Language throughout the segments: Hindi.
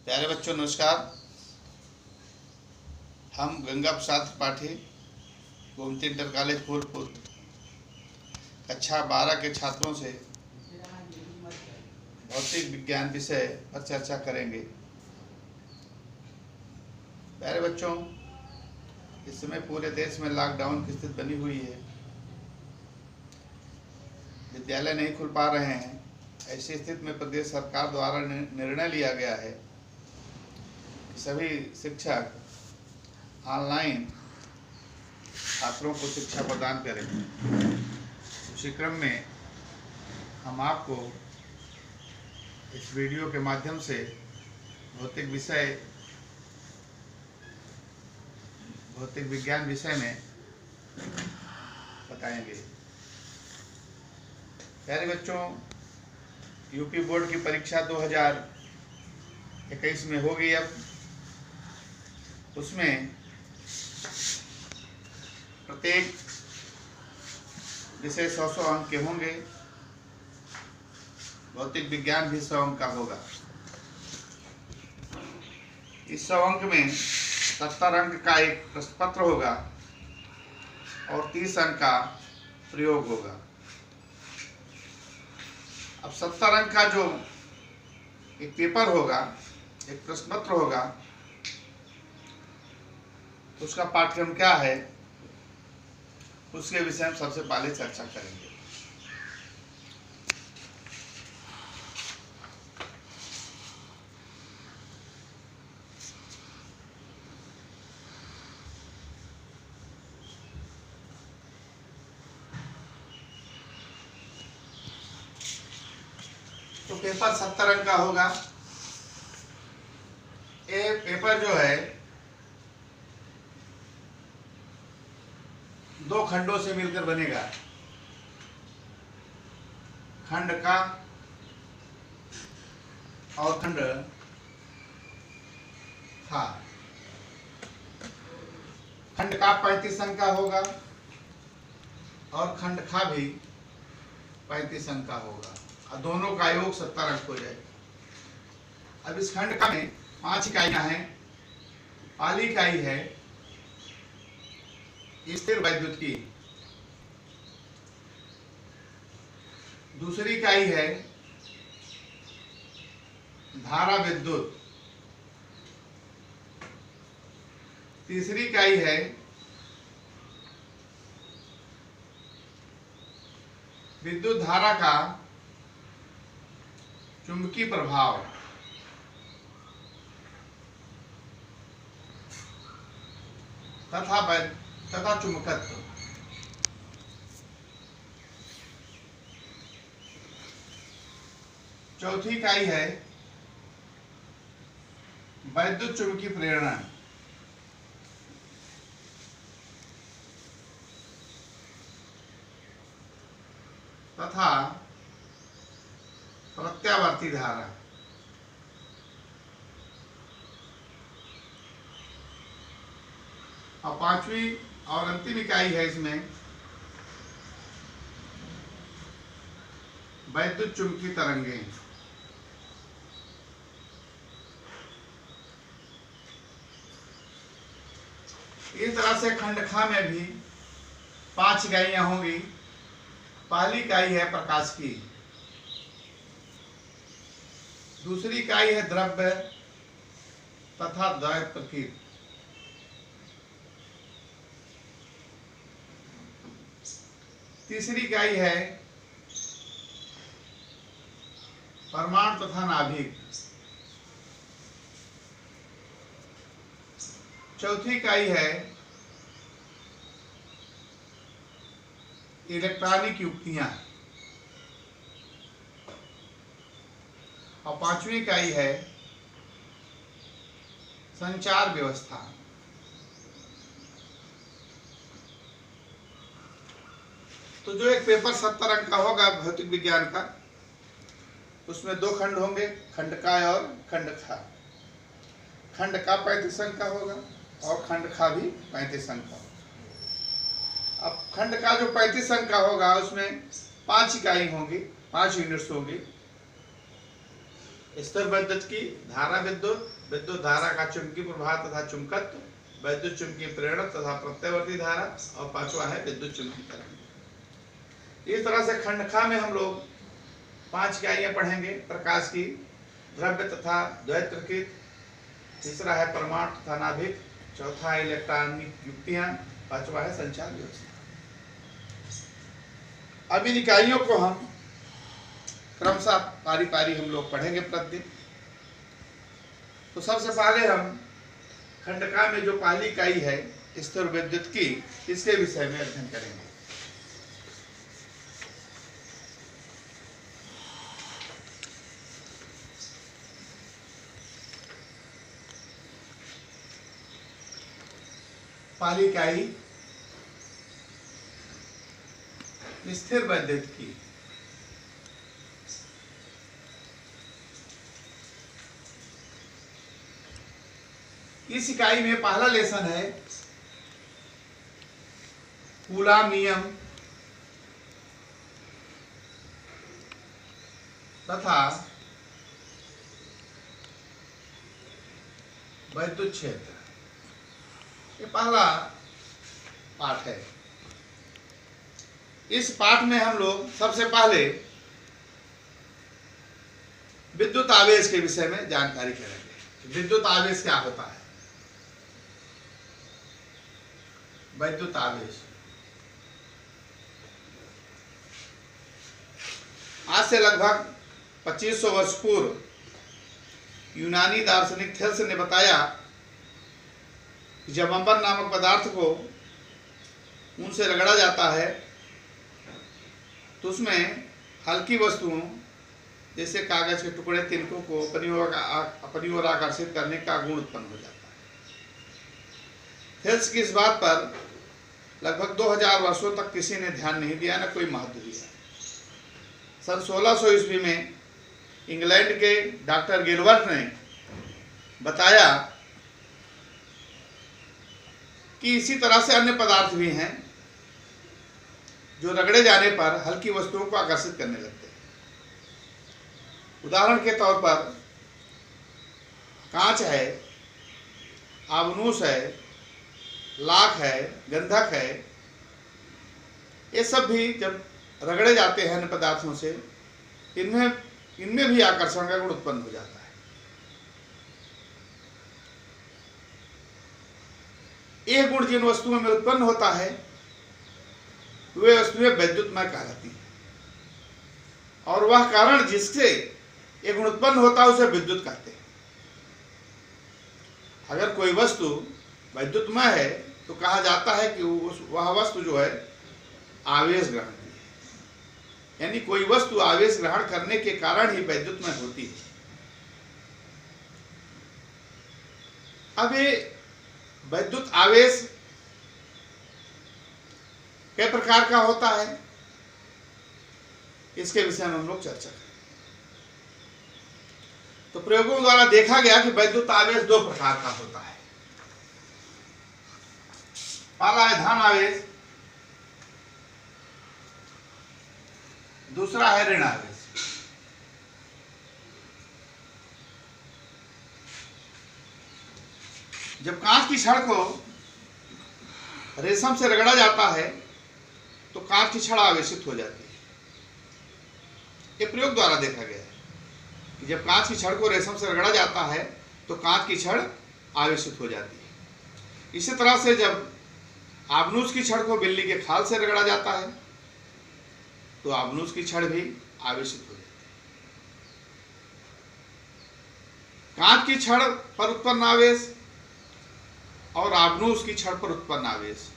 प्यारे बच्चों नमस्कार। हम गंगा प्रसाद त्रिपाठी गोमती इंटर कॉलेज फूलपुर कक्षा 12 के छात्रों से भौतिक विज्ञान विषय पर चर्चा करेंगे। प्यारे बच्चों, इस समय पूरे देश में लॉकडाउन की स्थिति बनी हुई है। विद्यालय नहीं खुल पा रहे हैं। ऐसी स्थिति में प्रदेश सरकार द्वारा निर्णय लिया गया है कि सभी शिक्षक ऑनलाइन छात्रों को शिक्षा प्रदान करें। उसी क्रम में हम आपको इस वीडियो के माध्यम से भौतिक विज्ञान विषय में बताएंगे। प्यारे बच्चों, यूपी बोर्ड की परीक्षा 2021 में हो गई। अब उसमें प्रत्येक विषय 100 अंक के होंगे। भौतिक विज्ञान भी 100 अंक का होगा। इस 100 अंक में 70 अंक का एक प्रश्न पत्र होगा और 30 अंक का प्रयोग होगा। अब 70 अंक का जो एक पेपर होगा, एक प्रश्न पत्र होगा, उसका पाठ्यक्रम क्या है, उसके विषय में सबसे पहले चर्चा करेंगे। तो पेपर 70 अंक का होगा। ये पेपर जो है 2 खंडों से मिलकर बनेगा। खंड का और खंड खा। खंड का 35 अंक का होगा और खंड खा भी 35 अंक का होगा और दोनों का योग 70 अंक हो जाएगा। अब इस खंड का में 5 इकाइयां हैं। पहली इकाई है स्थिर वैद्युत की, दूसरी इकाई है धारा विद्युत, तीसरी इकाई है विद्युत धारा का चुंबकीय प्रभाव, तथा चुंबकत्व। चौथी इकाई है वैद्युत चुंबकीय प्रेरणा, तथा प्रत्यावर्ती धारा। और 5वीं और अंतिम इकाई है इसमें वैद्युत चुंबकीय तरंगें। इस तरह से खंडखा में भी 5 इकाइयां होंगी। पहली इकाई है प्रकाश की, दूसरी इकाई है द्रव्य तथा द्वैत प्रकृति, तीसरी इकाई है परमाणु तथा नाभिक, चौथी इकाई है इलेक्ट्रॉनिक युक्तियां और 5वीं इकाई है संचार व्यवस्था। तो जो एक पेपर 70 अंक का होगा भौतिक विज्ञान का, उसमें 2 खंड होंगे, खंड का और खंड खा। खंड का 35 अंक का होगा और खंड खा भी 35 अंक का होगा। अब खंड का जो 35 अंक का होगा उसमें 5 इकाई होंगी, 5 यूनिट्स होंगी। स्थिर विद्युत की धारा विद्युत, विद्युत धारा का चुंबकीय प्रभाव तथा चुंबकत्व, विद्युत चुंबकीय प्रेरण तथा प्रत्यावर्ती धारा, और पांचवा है विद्युत चुंबकीय तरंग। इस तरह से खंड ख में हम लोग 5 इकाइयां पढ़ेंगे। प्रकाश की, द्रव्य तथा द्वैतकृत, तीसरा है परमाणु तथा नाभिक, चौथा है इलेक्ट्रॉनिक युक्तियां, पांचवा है संचार व्यवस्था। अब इन इकाइयों को हम क्रमशः पारी पारी हम लोग पढ़ेंगे प्रतिदिन। तो सबसे पहले हम खंड क में जो पहली इकाई है स्थिर विद्युत की, इसके विषय में अध्ययन करेंगे। पहली इकाई स्थिर विद्युत की। इस इकाई में पहला लेसन है कूलॉम नियम तथा विद्युत क्षेत्र। ये पहला पाठ है। इस पाठ में हम लोग सबसे पहले विद्युत आवेश के विषय में जानकारी करेंगे। विद्युत आवेश क्या होता है? विद्युत आवेश आज से लगभग 2500 वर्ष पूर्व यूनानी दार्शनिक थेल्स ने बताया कि जब अंबर नामक पदार्थ को ऊन से रगड़ा जाता है तो उसमें हल्की वस्तुओं जैसे कागज के टुकड़े, तिनकों को अपनी ओर आकर्षित करने का गुण उत्पन्न हो जाता है। थेल्स की इस बात पर लगभग 2000 वर्षों तक किसी ने ध्यान नहीं दिया, न कोई महत्व दिया। सन 1600 ईस्वी में इंग्लैंड के डॉक्टर गिलबर्ट ने बताया कि इसी तरह से अन्य पदार्थ भी हैं जो रगड़े जाने पर हल्की वस्तुओं को आकर्षित करने लगते हैं। उदाहरण के तौर पर कांच है, आबनूस है, लाख है, गंधक है, ये सब भी जब रगड़े जाते हैं अन्य पदार्थों से, इनमें भी आकर्षण का गुण उत्पन्न हो जाता है। यह गुण जिन वस्तुओं में उत्पन्न होता है वे वस्तुएं विद्युतमय कहलाती हैं, और वह कारण जिससे यह गुण उत्पन्न होता है उसे विद्युत कहते हैं। अगर कोई वस्तु विद्युतमय है तो कहा जाता है कि वह वस्तु जो है आवेश ग्रहण की है, यानी कोई वस्तु आवेश ग्रहण करने के कारण ही विद्युतमय होती है। अब ये विद्युत आवेश कई प्रकार का होता है, इसके विषय में हम लोग चर्चा करें। तो प्रयोगों द्वारा देखा गया कि विद्युत आवेश 2 प्रकार का होता है। पहला है धन आवेश, दूसरा है ऋण आवेश। जब कांच की छड़ को रेशम से रगड़ा जाता है तो कांच की छड़ आवेशित हो जाती है। ये प्रयोग द्वारा देखा गया है कि जब कांच की छड़ को रेशम से रगड़ा जाता है तो कांच की छड़ आवेशित हो जाती है। इसी तरह से जब आबनूस की छड़ को बिल्ली के खाल से रगड़ा जाता है तो आबनूस की छड़ भी आवेशित हो जाती है। कांच की छड़ पर उत्पन्न आवेश और आबनूस की छड़ पर उत्पन्न आवेश,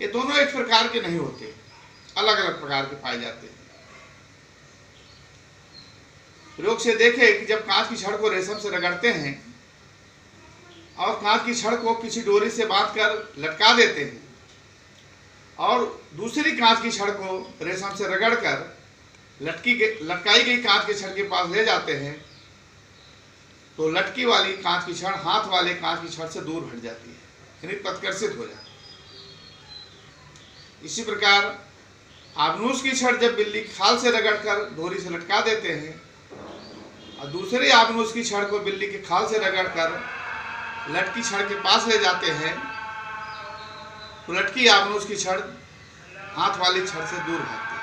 ये दोनों एक प्रकार के नहीं होते, अलग अलग प्रकार के पाए जाते हैं। प्रयोग से देखें कि जब कांच की छड़ को रेशम से रगड़ते हैं और कांच की छड़ को किसी डोरी से बांधकर लटका देते हैं और दूसरी कांच की छड़ को रेशम से रगड़कर लटकाई गई कांच की छड़ के पास ले जाते हैं तो लटकी वाली कांच की छड़ हाथ वाले कांच की छड़ से दूर हट जाती है, यानी प्रतिकर्षित हो जाती है। इसी प्रकार आबनूस की छड़ जब बिल्ली खाल से रगड़कर डोरी से लटका देते हैं और दूसरे आबनूस की छड़ को बिल्ली के खाल से रगड़कर लटकी छड़ के पास ले जाते हैं तो लटकी आबनूस की छड़ हाथ वाली छड़ से दूर भागती है।